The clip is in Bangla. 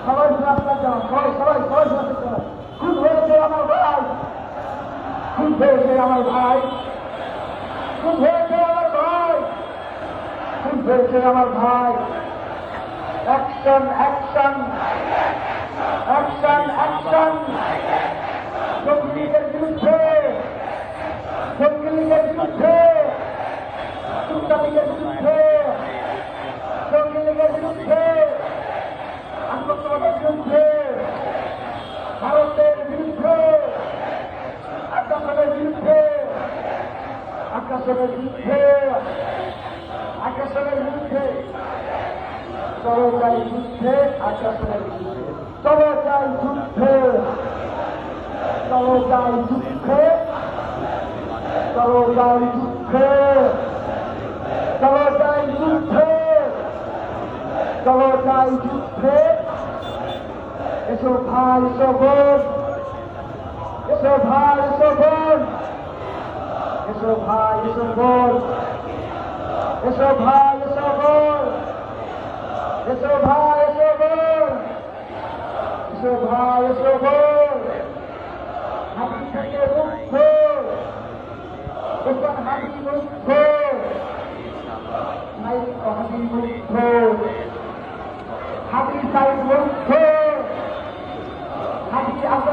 সবাই রাস্তায় যান, সবাই সবাই সবাই রাস্তায় যান। খুন হয়েছে আমার ভাই, খুন হয়েছে আমার ভাই, খুন হয়েছে আমার ভাই, খুন হয়েছে আমার ভাই। অ্যাকশন অ্যাকশন অ্যাকশন অ্যাকশন জঙ্গি লীগের বিরুদ্ধে, জঙ্গি লীগের বিরুদ্ধে, যুক্ত লীগের বিরুদ্ধে, জঙ্গি লীগের বিরুদ্ধে, আন্তর্জাতিক বিরুদ্ধে, ভারতের বিরুদ্ধে, আগ্রাসনের বিরুদ্ধে, আগ্রাসনের বিরুদ্ধে, আগ্রাসনের বিরুদ্ধে, চলো যাই যুদ্ধে, আগ্রাসনের বিরুদ্ধে, চলো যাই যুদ্ধে, চলো যাই যুদ্ধে, চলো যাই যুদ্ধে, চলো যাই যুদ্ধে, চলো যাই যুদ্ধে। এসো ভাই এসো বোন, এসো ভাই এসো বোন, এসো ভাই এসো বোন, এসো ভাই এসো বোন, এসো ভাই এসো বোন, এসো ভাই এসো বোন। হাতি থেকে মুক্ত, এখন হাতি মুক্ত,